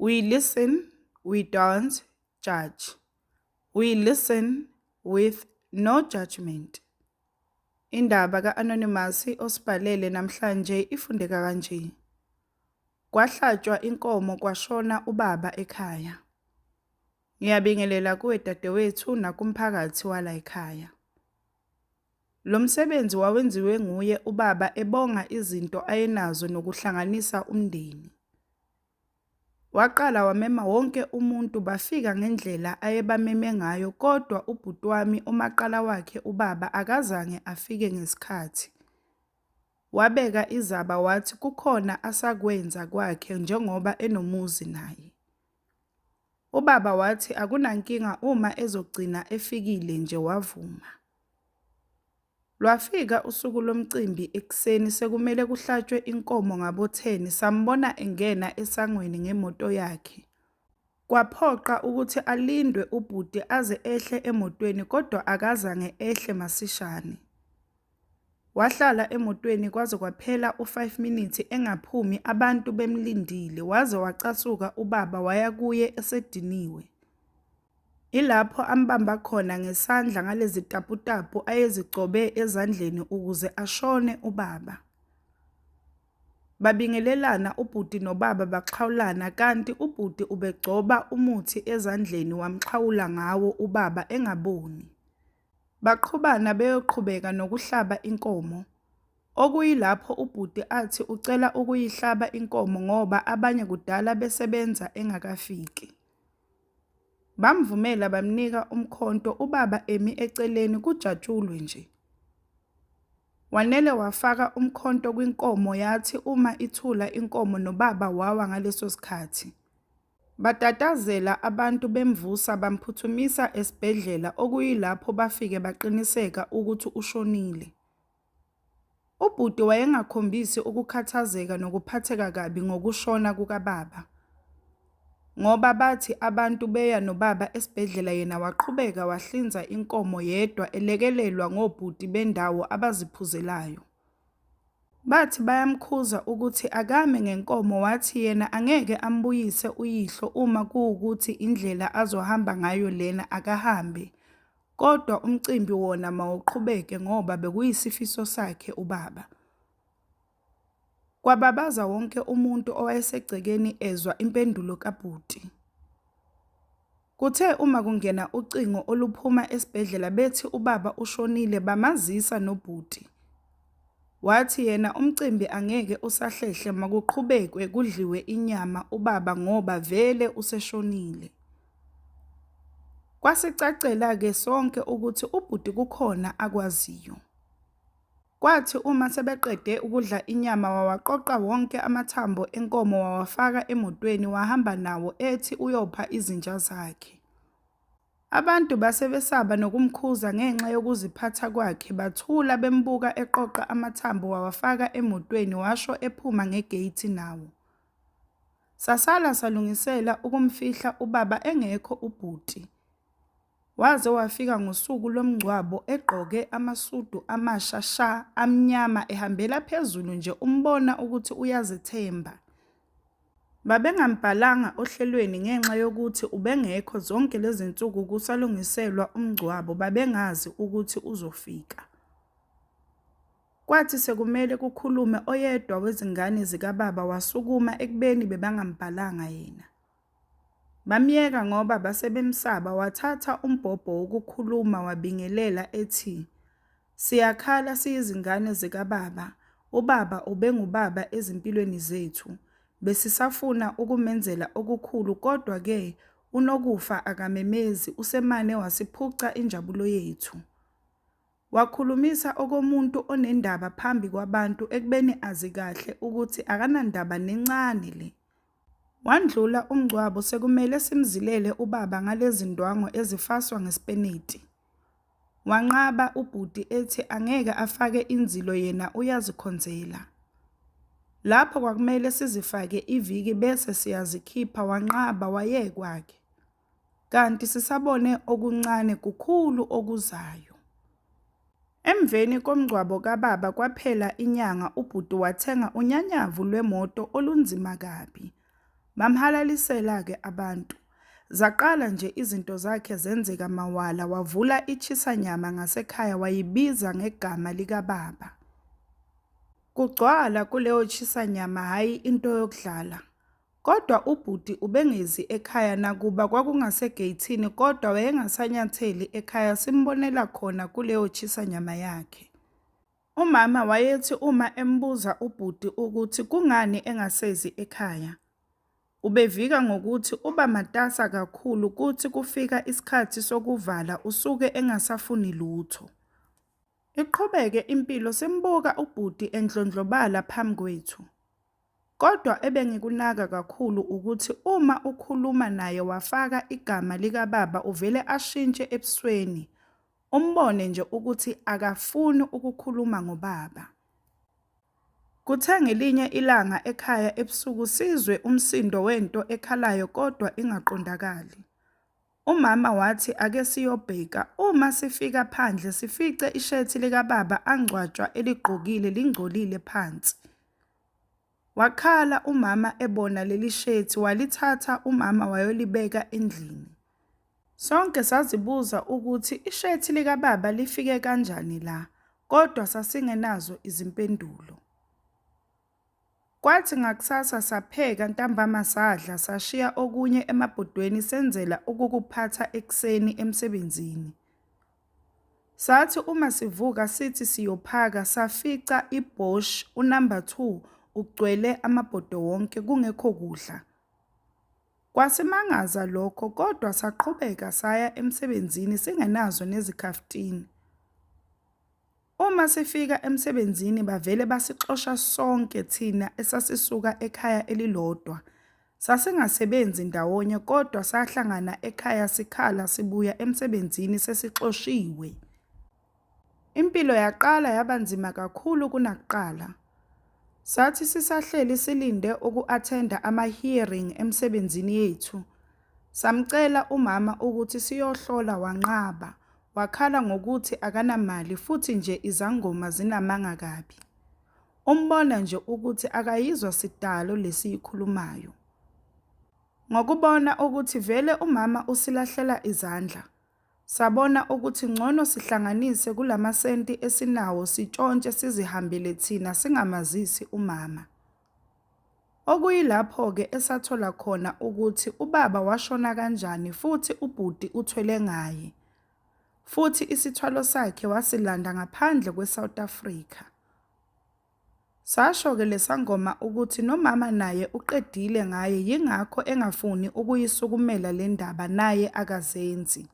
We listen, we don't judge. We listen with no judgment. Indaba ka-Anonymous osibhalele namhlanje ifundeka kanje. Kwahlatshwa inkomo kwashona ubaba ekhaya. Ngiyabingelela kuwe dadewethu nakumphakathi wala ekhaya. Lo msebenzi wawenziwe nguye ubaba ebonga izinto ayenazo nokuhlanganisa umndeni. Waqala wamema wonke umuntu bafika ngendlela ayebameme ngayo kodwa ubhuti wami umaqala wakhe ubaba akazange afike ngesikhathi. Wabeka izaba wathi kukhona asakwenza kwakhe njengoba enomuzi naye. Ubaba wathi akunankinga uma ezogcina efikile nje wavuma. Lwafika usuku lomcimbi ekuseni sekumele kuhlatshwe inkomo ngabo 10 sambona engena esangweni ngemoto yakhe. Kwaphoqa ukuthi alindwe ubhuti aze ehle emotweni kodwa akazange ehle masishane. Wahlala emotweni kwaze kwaphela u5 minutes engaphumi abantu bemlindile waze wacasuka ubaba waya kuye esediniwe. Ilapho ambamba khona ngesandla ngalezi taputapu ayezigcobe ezandleni ukuze ashone ubaba. Babingelelana ubhuti nobaba baxhawulana kanti ubhuti ubegcoba umuthi ezandleni wamxhawula ngawo ubaba engaboni. Baqhubana beyoqhubeka nokuhlaba inkomo. Okuyilapho ubhuti athi ucela ukuyihlaba inkomo ngoba abanye kudala besebenza engakafiki. Bamvumela bamnika umkhonto ubaba emi eceleni kujatshulwe nje. Wanele wafaka umkhonto kwinkomo yathi uma ithula inkomo nobaba wawa ngaleso sikhathi. Batatazela abantu bemvusa bamphuthumisa esibhedlela okuyilapho bafike baqiniseka ukuthi ushonile. Ubhuti wayengakhombisi ukukhathazeka nokuphatheka kabi ngokushona kukababa. Ngoba bathi abantu beya nobaba esibhedlela yena waqhubeka wahlinza inkomo yedwa elekelelwa ngobhuti bendawo abaziphuzelayo. Bathi bayamkhuza ukuthi akame ngenkomo wathi yena angeke ambuyise uyihlo uma kuwukuthi indlela azohamba ngayo lena akahambe. Kodwa umcimbi wona mawuqhubeke ngoba bekuyisifiso sakhe ubaba. Kwababaza wonke umuntu owayesegcekeni ezwa impendulo kabhuti. Kuthe uma kungena ucingo oluphuma esibhedlela bethi ubaba ushonile bamazisa nobhuti. Wathi yena umcimbi angeke usahlehle makuqhubekwe kudliwe inyama ubaba ngoba vele useshonile. Kwasicacela ke sonke ukuthi ubhuti kukhona akwaziyo. Kwathi uma sebeqede ukudla inyama wawaqoqa wonke amathambo enkomo wawafaka emotweni wahamba nawo ethi uyopha izinja zakhe. Abantu basebesaba nokumkhuza ngenxa yokuziphatha kwakhe bathula bembuka eqoqa amathambo wawafaka emotweni washo ephuma ngegate nawo. Sasala salungisela ukumfihla ubaba engekho ubhuti. Waze wafika ngosuku lomngcwabo egqoke amasudu amasha amnyama ehambela phezulu nje umbona ukuthi uyazethemba. Babengambhalanga ohlelweni ngenxa yokuthi ubengekho zonke lezi zinsuku kusalungiselwa umngcwabo babengazi ukuthi uzofika. Kwathi sekumele kukhulume oyedwa wezingane zikababa wasukuma ekubeni bebangambhalanga yena. Bamyeka ngoba basebemsaba wathatha umbhobho wokukhuluma wabingelela ethi, "Siyakhala siyizingane zikababa, ubaba ubengubaba ezimpilweni zethu. Besisafuna ukumenzela okukhulu kodwa ke unokufa akamemezi usemane wasiphuca injabulo yethu." Wakhulumisa okomuntu onendaba phambi kwabantu ekubeni azi kahle ukuthi akanandaba nencane le. Wandlula umngcwabo sekumele simzilele ubaba ngalezi ndwango ezifaswa ngesipeneti. Wanqaba ubhuti ethi angeke afake inzilo yena uyazikhonzela. Lapho kwakumele sizifake iviki bese siyazikhipha wanqaba wayekwakhe. Kanti sisabone okuncane kukhulu okuzayo. Emveni komngcwabo kababa kwaphela inyanga ubhuti wathenga unyanyavu lwemoto olunzima kabi. Bamhalalisela-ke abantu. Zaqala nje izinto zakhe zenzeka mawala wavula ichisanyama ngasekhaya wayibiza ngegama likababa. Kugcwala kuleyo chisanyama hhayi into yokudlala. Kodwa ubhuti ubengezi ekhaya nakuba kwakungasegeyithini kodwa wayengasanyatheli ekhaya simbonela khona kuleyo chisanyama yakhe. Umama wayethi uma embuza ubhuti ukuthi kungani engasezi ekhaya, ubevika ngokuthi uba matasa kakhulu kuthi kufika isikhathi sokuvala usuke engasafuni lutho. Iqhubeke impilo simbuka ubhuti endlondlobala phambi kwethu. Kodwa ebengikunaka kakhulu ukuthi uma ukhuluma naye wafaka igama likababa uvele ashintshe ebusweni, umbone nje ukuthi akafuni ukukhuluma ngobaba. Kuthe ngelinye ilanga ekhaya ebusuku sizwe umsindo wento ekhalayo kodwa ingaqondakali. Umama wathi ake siyobheka, uma sifika phandle sifice ishethi likababa angcwatshwa eligqokile lingcolile phansi. Wakhala umama ebona leli shethi walithatha umama wayolibeka endlini. Sonke sazibuza ukuthi ishethi likababa lifike kanjani la, kodwa sasingenazo izimpendulo. Kwathi ngakusasa sapheka ntambama sadla sashiya okunye emabhodweni senzela ukukuphatha ekuseni emsebenzini. Sathi uma sivuka sithi siyophaka safica iBosch unumber 2 ugcwele amabhodo wonke kungekho kudla. Kwasimangaza lokho kodwa saqhubeka saya emsebenzini singenazo nezikhaftini. Uma sifika emsebenzini bavele basixosha sonke thina esasisuka ekhaya elilodwa. Sasingasebenzi ndawonye kodwa sahlangana ekhaya sikhala sibuya emsebenzini sesixoshiwe. Impilo yaqala yabanzima kakhulu kunakuqala. Sathi sisahleli silinde uku-athenda ama-hearing emsebenzini yethu. Samcela umama ukuthi siyohlola wanqaba. Wakhala ngokuthi akanamali futhi nje izangoma zinamanga kabi. Umbona nje ukuthi akayizwa sidalo lesiyikhulumayo. Ngokubona ukuthi vele umama usilahlela izandla, sabona ukuthi ngcono sihlanganise kulamasenti esinawo sitshontshe sizihambele thina singamazisi umama. Okuyilapho-ke esathola khona ukuthi ubaba washona kanjani futhi ubhuti uthwele ngaye. Futhi isithwalo sakhe wasilanda ngaphandle kweSouth Africa. Sasho-ke lesangoma ukuthi nomama naye uqedile ngaye yingakho engafuni ukuyisukumela le ndaba naye akazenzi.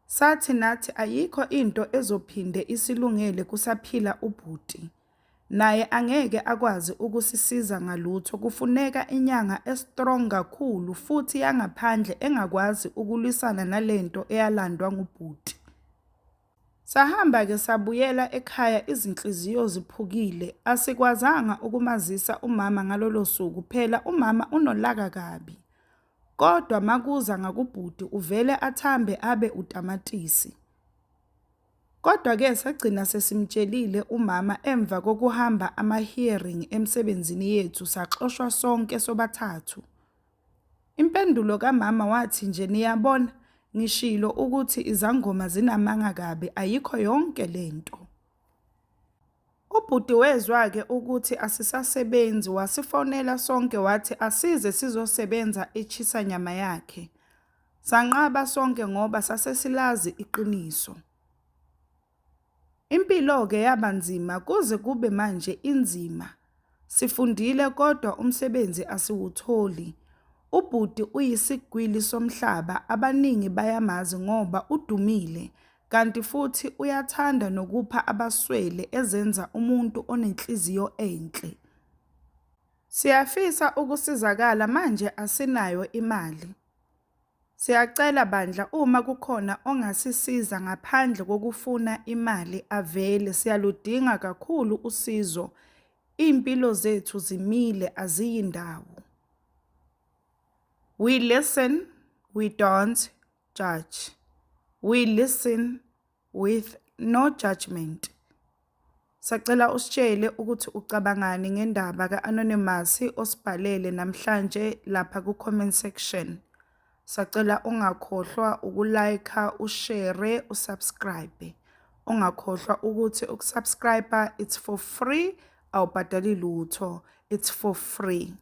Sathi nathi ayikho into ezophinde isilungele kusaphila ubhuti. Naye angeke akwazi ukusisiza ngalutho, kufuneka inyanga estrong kakhulu futhi yangaphandle engakwazi ukulwisana nalento eyalandwa ngubhuti. Sahamba-ke sabuyela ekhaya izinhliziyo ziphukile, asikwazanga ukumazisa umama ngalolo suku phela umama unolaka kabi. Kodwa makuza ngakubhuti uvele athambe abe utamatisi. Kodwa-ke sagcina sesimtshelile umama emva kokuhamba ama-hearing emsebenzini yethu saxoshwa sonke sobathathu. Impendulo kamama wathi nje niyabona, ngishilo ukuthi izangoma zinamanga kabi ayikho yonke lento. Ubhuti wezwa-ke ukuthi asisasebenzi wasifonela sonke wathi asize sizosebenza ichisanyama yakhe. Sanqaba sonke ngoba sasesilazi iqiniso. Impilo-ke yabanzima kuze kube manje inzima. Sifundile kodwa umsebenzi asiwutholi. Ubhuti uyisigwili somhlaba, abaningi bayamazi ngoba udumile, kanti futhi uyathanda nokupha abaswele ezenza umuntu onenhliziyo enhle. Siyafisa ukusizakala manje asinayo imali. Siyacela bandla uma kukhona ongasisiza ngaphandle kokufuna imali avele, siyaludinga kakhulu usizo. Impilo zethu zimile aziyindawo. We listen, we don't judge. We listen with no judgment. Sacela usitshele ukuthi ucabangani ngendaba ka-Anonymous osibhalele namhlanje lapha ku-comment section. Sacela ungakhohlwa ukulike, ushare, usubscribe. Ungakhohlwa ukuthi ukusubscribe it's for free, awubhadali lutho, it's for free.